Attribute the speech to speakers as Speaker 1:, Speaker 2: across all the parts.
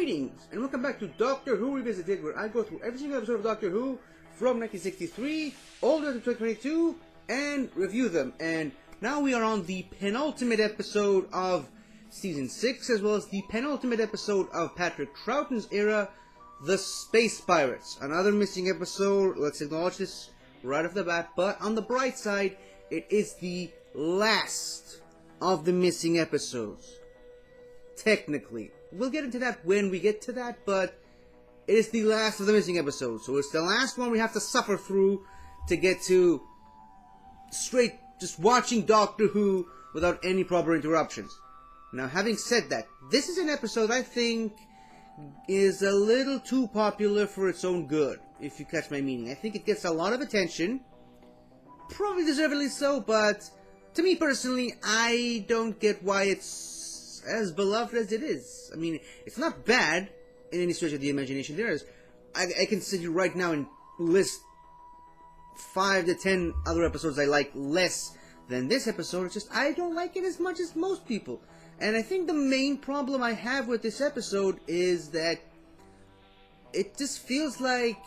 Speaker 1: Greetings, and welcome back to Doctor Who Revisited, where I go through every single episode of Doctor Who from 1963 all the way to 2022 and review them. And now we are on the penultimate episode of Season 6, as well as the penultimate episode of Patrick Troughton's era, The Space Pirates. Another missing episode, let's acknowledge this right off the bat, but on the bright side, it is the last of the missing episodes. Technically. We'll get into that when we get to that, but it is the last of the missing episodes. So it's the last one we have to suffer through to get to straight just watching Doctor Who without any proper interruptions. Now, having said that, this is an episode I think is a little too popular for its own good, if you catch my meaning. I think it gets a lot of attention, probably deservedly so, but to me personally, I don't get why it's as beloved as it is. I mean, it's not bad in any stretch of the imagination. I can sit here right now and list 5 to 10 other episodes I like less than this episode. It's just I don't like it as much as most people. And I think the main problem I have with this episode is that it just feels like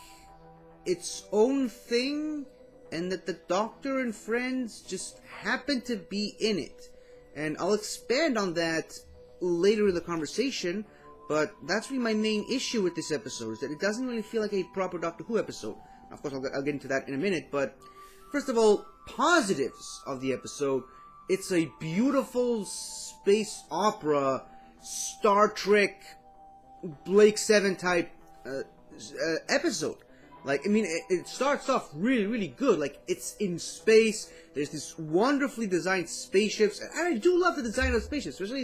Speaker 1: its own thing, and that the Doctor and friends just happen to be in it. And I'll expand on that later in the conversation, but that's really my main issue with this episode, is that it doesn't really feel like a proper Doctor Who episode. Of course, I'll get into that in a minute, but first of all, positives of the episode. It's a beautiful space opera, Star Trek, Blake 7 type episode. Like, I mean, it starts off really, really good. Like, it's in space. There's this wonderfully designed spaceships. And I do love the design of the spaceships, especially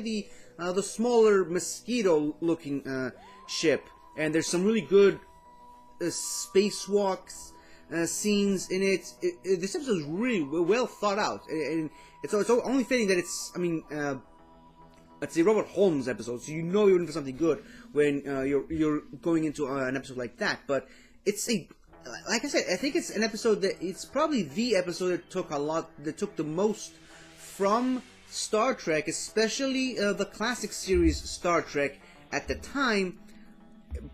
Speaker 1: the smaller mosquito-looking ship. And there's some really good spacewalks scenes in it. This episode is really well thought out. And it's only fitting that it's, I mean, it's a Robert Holmes episode, so you know you're in for something good when you're going into an episode like that. But it's like I said, I think it's an episode that it's probably the episode that took the most from Star Trek, especially the classic series Star Trek at the time.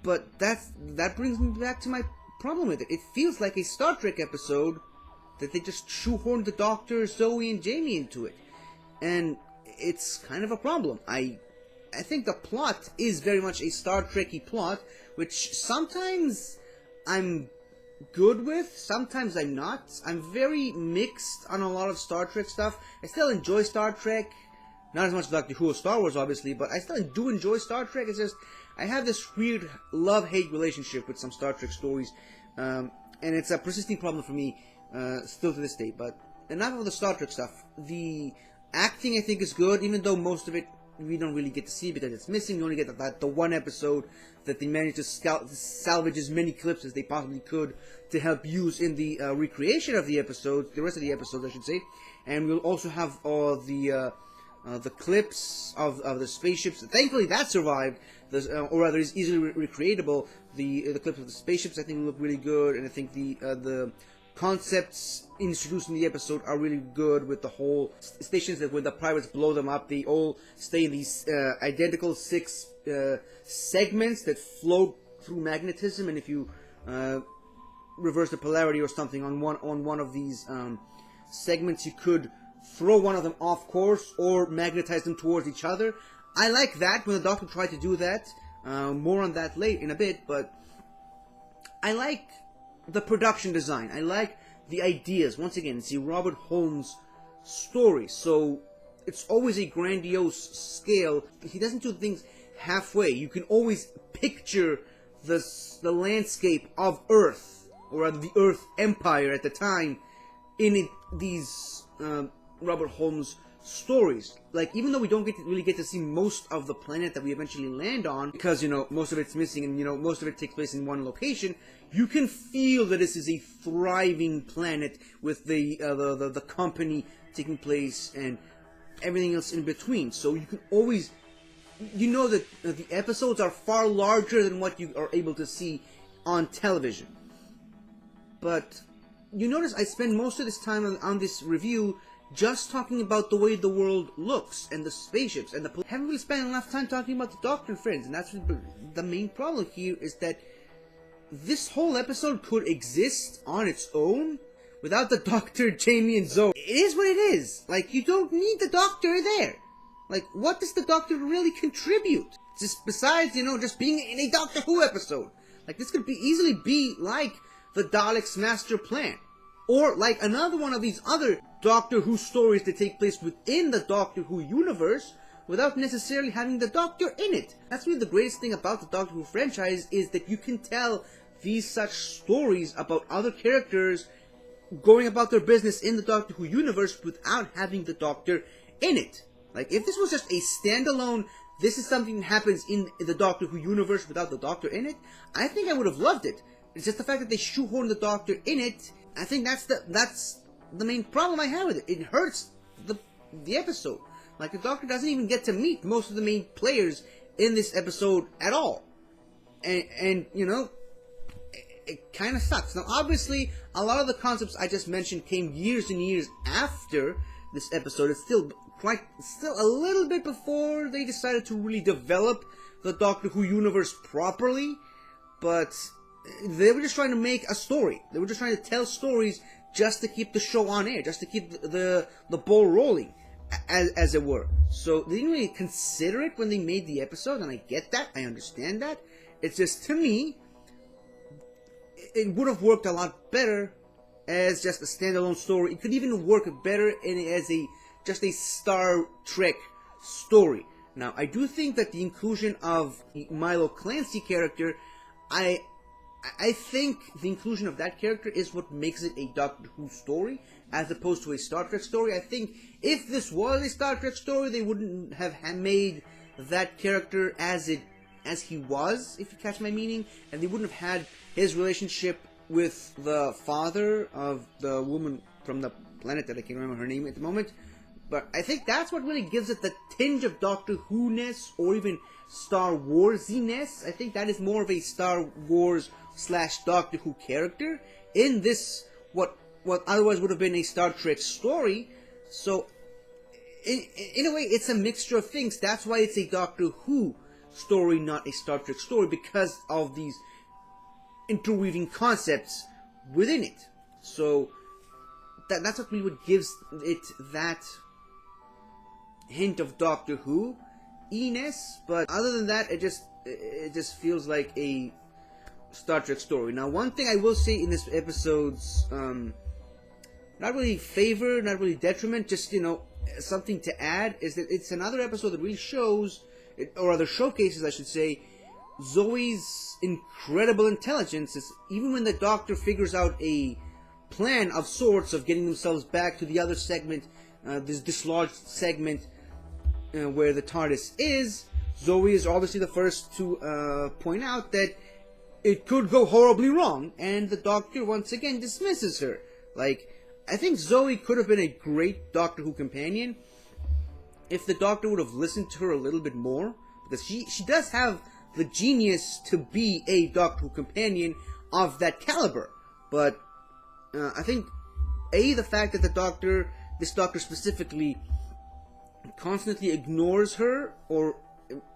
Speaker 1: But that brings me back to my problem with it. It feels like a Star Trek episode that they just shoehorned the Doctor, Zoe, and Jamie into it, and it's kind of a problem. I think the plot is very much a Star Trek-y plot, which sometimes I'm good with, sometimes I'm not. I'm very mixed on a lot of Star Trek stuff. I still enjoy Star Trek, not as much as Doctor Who or Star Wars, obviously, but I still do enjoy Star Trek. It's just, I have this weird love-hate relationship with some Star Trek stories, and it's a persisting problem for me still to this day. But enough of the Star Trek stuff. The acting, I think, is good, even though most of it we don't really get to see because it's missing. We only get the one episode that they managed to salvage as many clips as they possibly could to help use in the recreation of the episodes, the rest of the episodes, I should say. And we'll also have all the clips of the spaceships. Thankfully, that survived, or rather, is easily recreatable. The clips of the spaceships, I think, look really good, and I think the concepts introduced in the episode are really good, with the whole stations that when the pirates blow them up, they all stay in these identical 6 segments that float through magnetism, and if you reverse the polarity or something on one of these segments, you could throw one of them off course or magnetize them towards each other. I like that when the Doctor tried to do that. More on that late in a bit, but I like the production design. I like the ideas. Once again, it's a Robert Holmes story, so it's always a grandiose scale. He doesn't do things halfway. You can always picture the landscape of Earth, or rather the Earth Empire at the time, in these Robert Holmes stories. Like, even though we don't really get to see most of the planet that we eventually land on, because, you know, most of it's missing and, you know, most of it takes place in one location, you can feel that this is a thriving planet with the company taking place and everything else in between. So you can always, you know, that the episodes are far larger than what you are able to see on television. But you notice I spend most of this time on this review just talking about the way the world looks and the spaceships and the haven't really spent enough time talking about the Doctor and friends, and that's the main problem here is that this whole episode could exist on its own without the Doctor, Jamie, and Zoe. It is what it is. Like, you don't need the Doctor there. Like, what does the Doctor really contribute? Just besides, just being in a Doctor Who episode. Like, this could easily be like the Daleks' master plan. Or like another one of these other Doctor Who stories that take place within the Doctor Who universe without necessarily having the Doctor in it. That's really the greatest thing about the Doctor Who franchise, is that you can tell these such stories about other characters going about their business in the Doctor Who universe without having the Doctor in it. Like, if this was just a standalone, this is something that happens in the Doctor Who universe without the Doctor in it, I think I would have loved it. It's just the fact that they shoehorn the Doctor in it. I think that's the main problem I have with it. It hurts the episode. Like, the Doctor doesn't even get to meet most of the main players in this episode at all. And it kind of sucks. Now, obviously, a lot of the concepts I just mentioned came years and years after this episode. It's still a little bit before they decided to really develop the Doctor Who universe properly, but they were just trying to make a story. They were just trying to tell stories just to keep the show on air, just to keep the ball rolling, as it were. So they didn't really consider it when they made the episode, and I get that, I understand that. It's just, to me, it would have worked a lot better as just a standalone story. It could even work better as just a Star Trek story. Now, I do think that the inclusion of the Milo Clancy character, I think the inclusion of that character is what makes it a Doctor Who story, as opposed to a Star Trek story. I think if this was a Star Trek story, they wouldn't have made that character as he was, if you catch my meaning, and they wouldn't have had his relationship with the father of the woman from the planet that I can't remember her name at the moment. But I think that's what really gives it the tinge of Doctor Who-ness, or even Star Wars-iness. I think that is more of a Star Wars / Doctor Who character in this, what otherwise would have been a Star Trek story. So, in a way, it's a mixture of things. That's why it's a Doctor Who story, not a Star Trek story, because of these interweaving concepts within it. So, that's what really gives it that hint of Doctor Who-iness, but other than that, it just feels like a Star Trek story. Now, one thing I will say in this episode's not really favor, not really detriment, just something to add, is that it's another episode that really shows, or rather showcases, I should say, Zoe's incredible intelligence. Even when the Doctor figures out a plan of sorts of getting themselves back to the other segment, this dislodged segment where the TARDIS is, Zoe is obviously the first to point out that it could go horribly wrong, and the Doctor once again dismisses her. Like, I think Zoe could have been a great Doctor Who companion if the Doctor would have listened to her a little bit more, because she does have the genius to be a Doctor Who companion of that caliber. But I think the fact that this Doctor specifically, constantly ignores her, or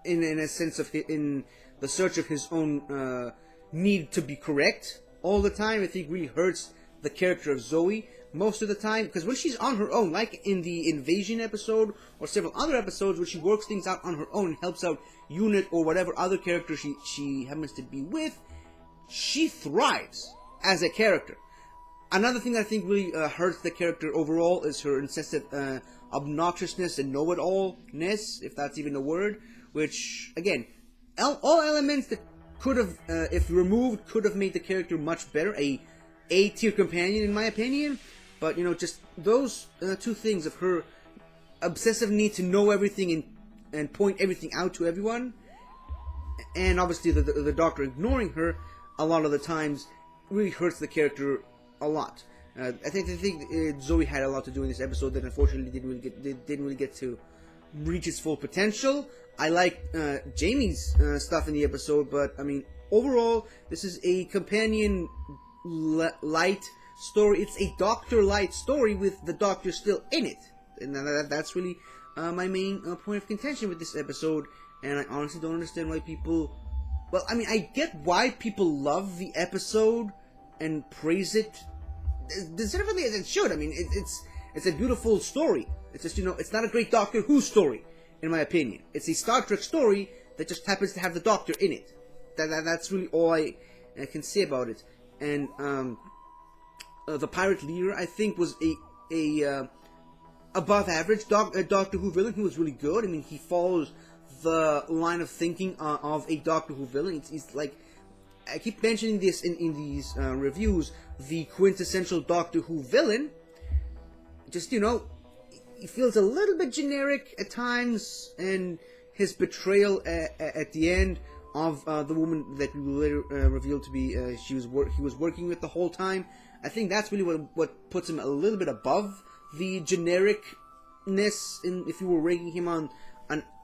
Speaker 1: in a sense of in the search of his own need to be correct all the time, I think really hurts the character of Zoe most of the time, because when she's on her own, like in the Invasion episode or several other episodes where she works things out on her own and helps out Unit or whatever other character she happens to be with, she thrives as a character. Another thing that I think really hurts the character overall is her incessant obnoxiousness and know-it-all-ness, if that's even a word, which, again, all elements that could have, if removed, could have made the character much better, a A-tier companion in my opinion, but, just those two things of her obsessive need to know everything and point everything out to everyone, and obviously the Doctor ignoring her a lot of the times, really hurts the character a lot. I think Zoe had a lot to do in this episode that unfortunately didn't really get to reach its full potential. I like Jamie's stuff in the episode, but I mean, overall, this is a companion light story. It's a Doctor Light story with the Doctor still in it, and that's really my main point of contention with this episode. And I honestly don't understand why people. Well, I mean, I get why people love the episode and praise it deservedly as it should. I mean, it's a beautiful story. It's just, it's not a great Doctor Who story, in my opinion. It's a Star Trek story that just happens to have the Doctor in it. That's really all I can say about it. And the pirate leader, I think, was a above average Doctor Who villain. He was really good. I mean, he follows the line of thinking of a Doctor Who villain. It's like, I keep mentioning this in these reviews, the quintessential Doctor Who villain. Just, he feels a little bit generic at times, and his betrayal at the end of the woman that we later revealed to be he was working with the whole time. I think that's really what puts him a little bit above the genericness if you were ranking him on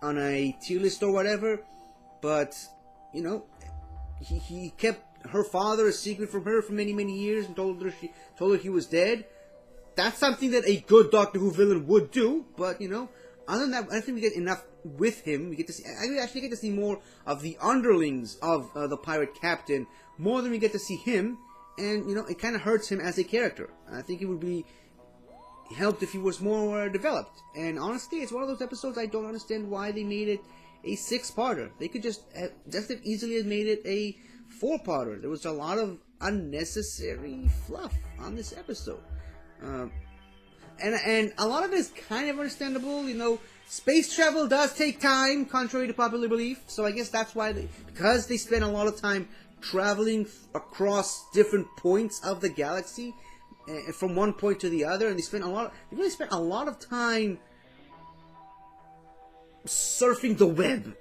Speaker 1: a tier list or whatever. But he kept her father a secret from her for many years and told her he was dead. That's something that a good Doctor Who villain would do. But other than that, I think we get enough with him. We actually get to see more of the underlings of the pirate captain, more than we get to see him. And it kind of hurts him as a character. I think it would be helped if he was more developed. And honestly, it's one of those episodes I don't understand why they made it a 6-parter. They could just as easily have made it a 4-parter. There was a lot of unnecessary fluff on this episode. And a lot of it is kind of understandable. Space travel does take time, contrary to popular belief. So I guess that's why, because they spend a lot of time traveling across different points of the galaxy, from one point to the other, and they really spent a lot of time surfing the web,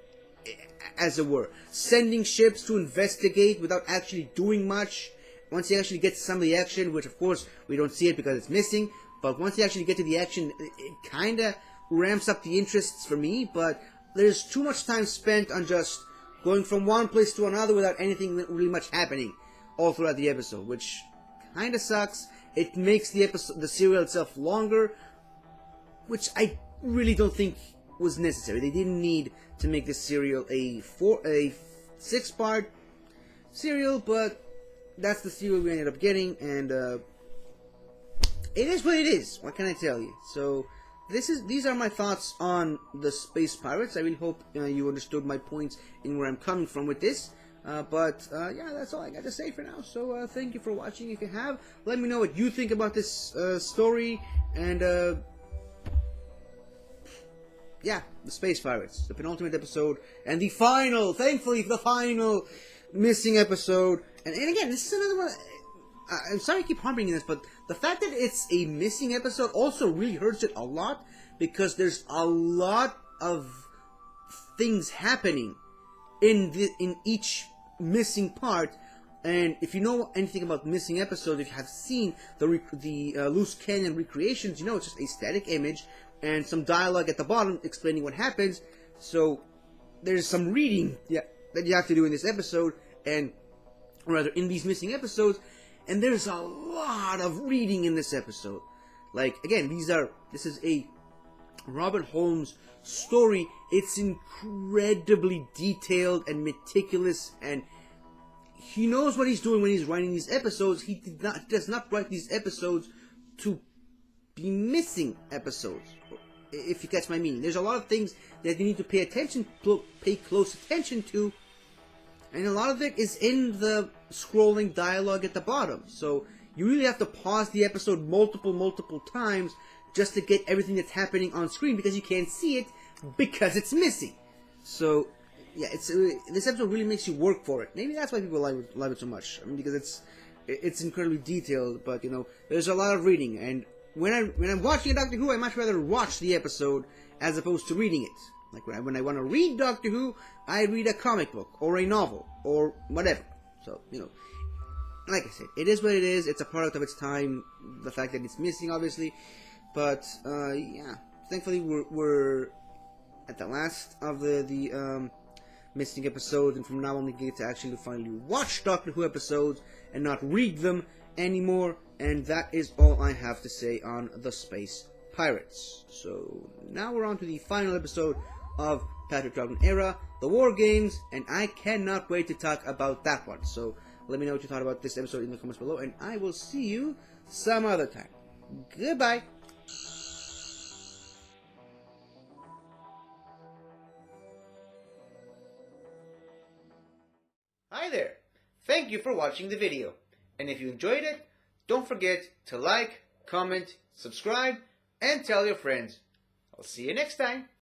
Speaker 1: as it were, sending ships to investigate without actually doing much. Once you actually get to some of the action, which of course we don't see it because it's missing, but once you actually get to the action, it kind of ramps up the interests for me. But there's too much time spent on just going from one place to another without anything really much happening all throughout the episode, which kind of sucks. It makes the serial itself longer, which I really don't think was necessary. They didn't need to make this serial a 6-part serial, but that's the serial we ended up getting, and it is what it is. What can I tell you? So these are my thoughts on the Space Pirates. I really hope you understood my points in where I'm coming from with this. But yeah, that's all I got to say for now. So thank you for watching. If you have, let me know what you think about this story. And yeah, the Space Pirates, the penultimate episode, and thankfully the final missing episode. And again, this is another one. I'm sorry I keep harping on this, but the fact that it's a missing episode also really hurts it a lot, because there's a lot of things happening in each missing part. And if you know anything about missing episodes, if you have seen the Loose Canyon recreations, it's just a static image and some dialogue at the bottom explaining what happens. So there's some reading that you have to do in this episode, and rather in these missing episodes. And there's a lot of reading in this episode. Like, again, this is a Robert Holmes story. It's incredibly detailed and meticulous, and he knows what he's doing when he's writing these episodes. He does not write these episodes to be missing episodes, if you catch my meaning. There's a lot of things that you need to pay close attention to, and a lot of it is in the scrolling dialogue at the bottom. So you really have to pause the episode multiple times just to get everything that's happening on screen, because you can't see it because it's missing. So yeah, this episode really makes you work for it. Maybe that's why people love it so much. I mean, because it's incredibly detailed. But there's a lot of reading, and when I'm watching a Doctor Who, I much rather watch the episode as opposed to reading it. Like when I want to read Doctor Who, I read a comic book or a novel or whatever. So like I said, it is what it is. It's a product of its time. The fact that it's missing, obviously, but yeah. Thankfully, we're at the last of the missing episodes, and from now on we get to actually finally watch Doctor Who episodes and not read them anymore. And that is all I have to say on the Space Pirates. So now we're on to the final episode of Patrick Troughton Era, the War Games, and I cannot wait to talk about that one. So let me know what you thought about this episode in the comments below, and I will see you some other time. Goodbye. Hi there. Thank you for watching the video. And if you enjoyed it, don't forget to like, comment, subscribe, and tell your friends. I'll see you next time.